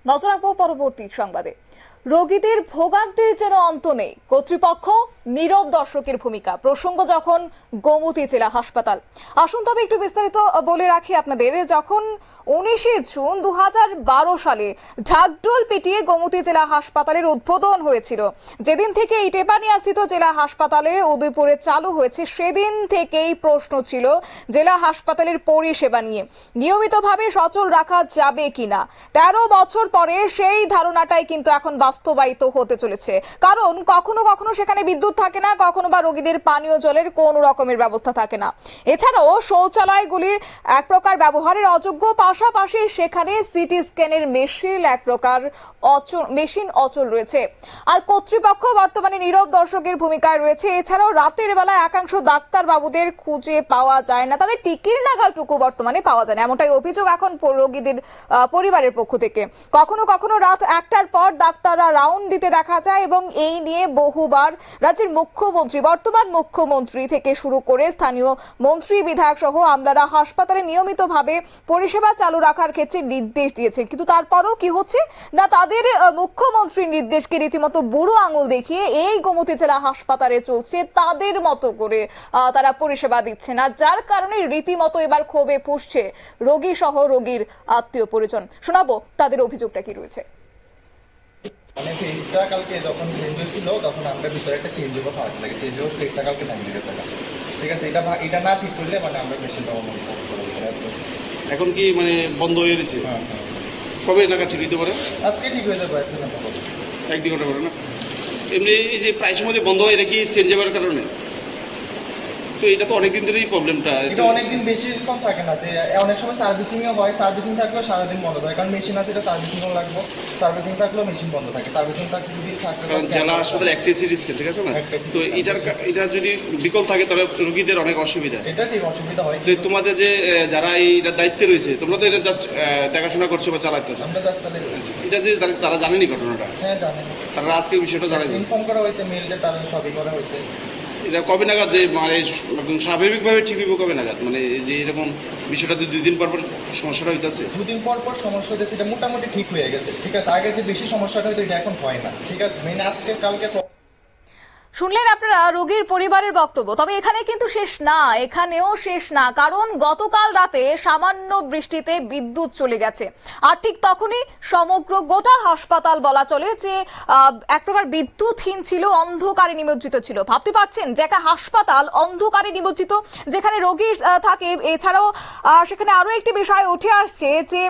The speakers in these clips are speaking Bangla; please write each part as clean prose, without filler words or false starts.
নজর রাখবো পরবর্তী সংবাদে। রোগীদের ভোগান্তির যেন অন্ত নেই, কর্তৃপক্ষ নীরব দর্শকের ভূমিকা। প্রসঙ্গ যখন গোমতী জেলা হাসপাতাল। আসুন তবে একটু বিস্তারিত বলে রাখি আপনাদের। যখন 19শে জুন 2012 সালে ঢাকঢোল পিটিয়ে গোমতী জেলা হাসপাতালের উদ্বোধন হয়েছিল, যেদিন থেকে এই টেপানিয়াস্থিত জেলা হাসপাতালে উদয়পুরে চালু হয়েছে, সেদিন থেকেই প্রশ্ন ছিল জেলা হাসপাতালের পরিষেবা নিয়ে নিয়মিতভাবে সচল রাখা যাবে কিনা। 13 বছর পরে সেই ধারণাটাই কিন্তু এখন বাস্তবায়িত হতে চলেছে। কারণ কখনো কখনো সেখানে বিদ্যুৎ থাকে না, কখনো বা রোগীদের পানীয় জলের কোনো রকমের ব্যবস্থা থাকে না। এছাড়াও শৌচালয়গুলির এক প্রকার ব্যবহারের অযোগ্য, পাশাপাশি সেখানে সিটি স্ক্যানের মেশিন এক প্রকার মেশিন অচল রয়েছে। আর কর্তৃপক্ষ বর্তমানে নীরব দর্শকের ভূমিকায় রয়েছে। এছাড়াও রাতের বেলায় একাংশ ডাক্তার বাবুদের খুঁজে পাওয়া যায় না, তাদের টিকির নাগালটুকু বর্তমানে পাওয়া যায় না, এমনটাই অভিযোগ এখন রোগীদের পরিবারের পক্ষ থেকে। কখনো কখনো রাত 1টার পর ডাক্তাররা রাউন্ড দিতে দেখা যায় এবং এই নিয়ে বহুবার রাজ্যের মুখ্যমন্ত্রী, বর্তমান মুখ্যমন্ত্রী থেকে শুরু করে স্থানীয় মন্ত্রী, বিধায়ক সহ আমলারা হাসপাতালে নিয়মিতভাবে পরিষেবা চালু রাখার ক্ষেত্রে নির্দেশ দিয়েছেন। কিন্তু তারপরও কি হচ্ছে না, তাদের মুখ্যমন্ত্রীর নির্দেশকে রীতিমতো বুড়ো আঙুল দেখিয়ে এই গোমতী জেলা হাসপাতালে চলছে তাদের মতো করে তারা পরিষেবা দিচ্ছে না, যার কারণে রীতিমতো এবার ক্ষোভে ফুঁসছে রোগী সহ রোগীর আত্মীয় পরিজন। শোনাবো তাদের অভিযোগটা কি রয়েছে। মানে ফেসটা কালকে যখন চেঞ্জ হয়েছিল তখন আমরা ভিতরে একটা চেঞ্জ ওভার হওয়ার লাগে, চেঞ্জ ওভার ফেসটা কালকে ভাঙে গেছে। ঠিক আছে, এটা না ঠিক করলে মানে আমরা মেশিনটা অন করবো। এখন কি মানে বন্ধ হয়ে গেছে? কবে নাগাদ ঠিক হতে পারে? আজকে ঠিক হয়ে যাবে, এক দুই ঘন্টা পরে না? এমনি এই যে প্রায় সময় বন্ধ হয়, এটা কি চেঞ্জ হওয়ার কারণে? তো এটা তো অনেকদিন ধরেই প্রবলেমটা, এটা অনেকদিন বেশিক্ষণ থাকে না। অনেক সময় সার্ভিসিংও হয়, সার্ভিসিং থাকলেও সারাদিন বন্ধ থাকে, কারণ মেশিন আছে, এটা সার্ভিসিংও লাগবে। সার্ভিসিং থাকলেও মেশিন বন্ধ থাকে, সার্ভিসিং থাকলে যদি থাকে, কারণ জেলা হাসপাতাল একটা সিটি স্ক্যান, ঠিক আছে না? তো এটা যদি বিকল থাকে তাহলে রোগীদের অনেক অসুবিধা। এটা ঠিক অসুবিধা হয়। তোমাদের যে যারা এইটা দায়িত্বে রয়েছে, তোমরা তো এটা জাস্ট দেখাশোনা করছো বা চালাচ্ছো, আমরা জাস্ট চালাচ্ছি। এটা যে তারা জানেনি ঘটনাটা? হ্যাঁ জানে, তারা আজকে বিষয়টা জানে, ইনফর্ম করা হয়েছে, মেইলটা তারা সবই করা হয়েছে। এটা কবে নাগাদ যে মানে স্বাভাবিকভাবে ঠিক হইব কবে নাগাদ? মানে যে এরকম বিষয়টা 2 দিন পর পর সমস্যাটা হইতেছে, 2 দিন পর পর সমস্যা হচ্ছে, এটা মোটামুটি ঠিক হয়ে গেছে। ঠিক আছে, আগে যে বেশি সমস্যাটা হতো এটা এখন হয় না। ঠিক আছে, মেইন আজকে কালকে শুনলেন আপনারা রোগীর পরিবারের বক্তব্য। তবে এখানে কিন্তু শেষ না, এখানেও শেষ না, কারণ গতকাল রাতে সামান্য বৃষ্টিতে বিদ্যুৎ চলে গেছে। আর ঠিক তখনই সমগ্র গোটা হাসপাতাল বলা চলে যে এক প্রকার বিদ্যুৎহীন ছিল, অন্ধকারে নিমজ্জিত ছিল। ভাবতে পারছেন যে একটা হাসপাতাল অন্ধকারে নিমজ্জিত, যেখানে রোগী থাকে। এছাড়াও সেখানে আরো একটি বিষয় উঠে আসছে যে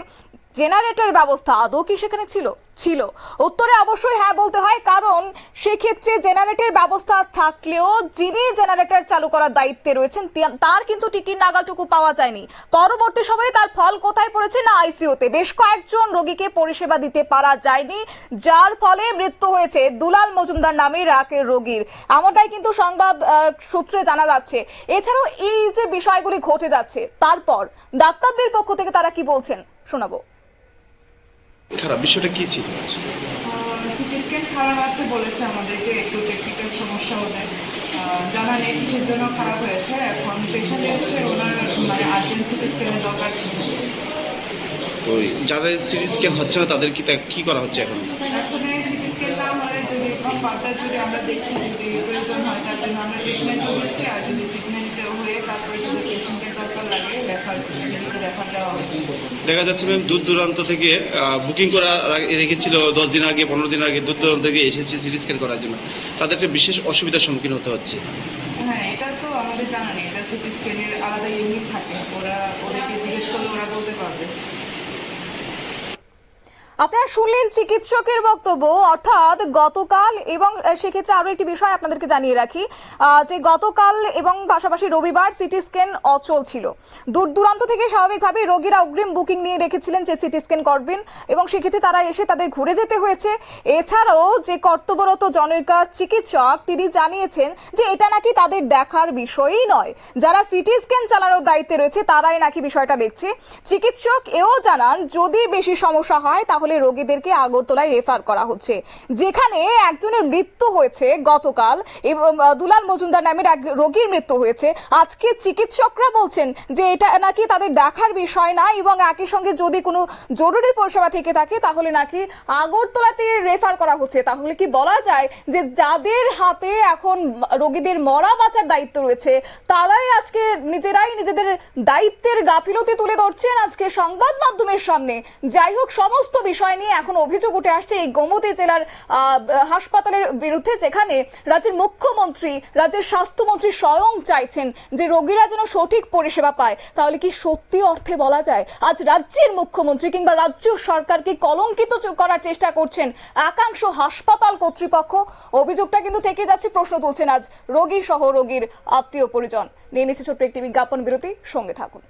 জেনারেটর ব্যবস্থা আদৌ কি সেখানে ছিল? উত্তরে অবশ্যই হ্যাঁ বলতে হয়, কারণ সেক্ষেত্রে জেনারেটর ব্যবস্থা থাকলেও যিনি জেনারেটর চালু করার দায়িত্বে রয়েছেন তার কিন্তু টিকির নাগালটুকু পাওয়া যায়নি। পরবর্তী সময়ে তার ফল কোথায় পড়েছে না, আইসিইউতে বেশ কয়েকজন রোগীকে পরিষেবা দিতে পারা যায়নি, যার ফলে মৃত্যু হয়েছে দুলাল মজুমদার নামের এক রোগীর, এমনটাই কিন্তু সংবাদ সূত্রে জানা যাচ্ছে। এছাড়াও এই যে বিষয়গুলি ঘটে যাচ্ছে, তারপর ডাক্তারদের পক্ষ থেকে তারা কি বলছেন শোনাবো। খারাপ বিষয়টা কি ছিল? সিটি স্ক্যান খারাপ আছে বলেছে আমাদেরকে, একটু টেকনিক্যাল সমস্যা হলে জানা নেই কিসের জন্য খারাপ হয়েছে। এখন পেশেন্ট এসছে, ওনার মানে আর্জেন্ট সিটি স্ক্যানের দরকার ছিল। তো যাদের সিটি স্ক্যান হচ্ছে না তাদের কি করা হচ্ছে এখন? আসলে সিটি স্ক্যান না হলে যদি ফার্দার যদি আমরা দেখছি যদি প্রয়োজন হয় তার জন্য আমরা ট্রিটমেন্টও দিচ্ছি, আর যদি ট্রিটমেন্ট হয়ে তারপরে যদি পেশেন্টের দরকার লাগে রেফার দেওয়া হচ্ছে। দেখা যাচ্ছে ম্যাম দূর দূরান্ত থেকে বুকিং করা রেখেছিল 10 দিন আগে, 15 দিন আগে দূর দূরান্ত থেকে এসেছে সিটি স্ক্যান করার জন্য, তাদের একটা বিশেষ অসুবিধার সম্মুখীন হতে হচ্ছে। হ্যাঁ, এটা তো আমাদের জানা নেই, এটা সিটি স্ক্যানের আলাদা ইউনিট থাকে, ওদেরকে জিজ্ঞেস করলে ওরা বলতে পারবে। আপনারা শুনলেন চিকিৎসকের বক্তব্য। অর্থাৎ গতকাল, এবং সেক্ষেত্রে আরো একটি বিষয় আপনাদেরকে জানিয়ে রাখি যে গতকাল এবং পাশাপাশি রবিবার সিটি স্ক্যান অচল ছিল। দূর দূরান্ত থেকে স্বাভাবিকভাবে রোগীরা অগ্রিম বুকিং নিয়ে রেখেছিলেন যে সিটি স্ক্যান করবেন, এবং সেক্ষেত্রে তারা এসে তাদের ঘুরে যেতে হয়েছে। এছাড়াও যে কর্তব্যরত জনৈকা চিকিৎসক তিনি জানিয়েছেন যে এটা নাকি তাদের দেখার বিষয়ই নয়, যারা সিটি স্ক্যান চালানোর দায়িত্বে রয়েছে তারাই নাকি বিষয়টা দেখছে। চিকিৎসক এও জানান যদি বেশি সমস্যা হয় তাহলে তাহলে রোগীদেরকে আগরতলায় রেফার করা হচ্ছে, যেখানে একজনের মৃত্যু হয়েছে গতকাল এবং দুলাল মজুমদার নামের এক রোগীর মৃত্যু হয়েছে। আজকে চিকিৎসকরা বলছেন যে এটা নাকি তাদের দেখার বিষয় না এবং একই সঙ্গে যদি কোনো জরুরি পরিষেবা থেকে থাকে তাহলে নাকি আগরতলাতে রেফার করা হচ্ছে। তাহলে কি বলা যায় যে যাদের হাতে এখন রোগীদের মরা বাঁচার দায়িত্ব রয়েছে তারাই আজকে নিজেরাই নিজেদের দায়িত্বের গাফিলতি তুলে ধরছেন আজকে সংবাদ মাধ্যমের সামনে? যাই হোক, সমস্ত বিষয় নিয়ে এখন অভিযোগ উঠে আসছে এই গোমতী জেলার হাসপাতালের বিরুদ্ধে, যেখানে রাজ্যের মুখ্যমন্ত্রী, রাজ্যের স্বাস্থ্যমন্ত্রী স্বয়ং চাইছেন যে রোগীরা যেন সঠিক পরিষেবা পায়। তাহলে কি সত্যি অর্থে বলা যায় আজ রাজ্যের মুখ্যমন্ত্রী কিংবা রাজ্য সরকারকে কলঙ্কিত করার চেষ্টা করছেন একাংশ হাসপাতাল কর্তৃপক্ষ? অভিযোগটা কিন্তু থেকে যাচ্ছে, প্রশ্ন তুলছেন আজ রোগী সহ রোগীর আত্মীয় পরিজন। নিয়ে নিচ্ছে ছোট্ট একটি বিজ্ঞাপন বিরতি, সঙ্গে থাকুন।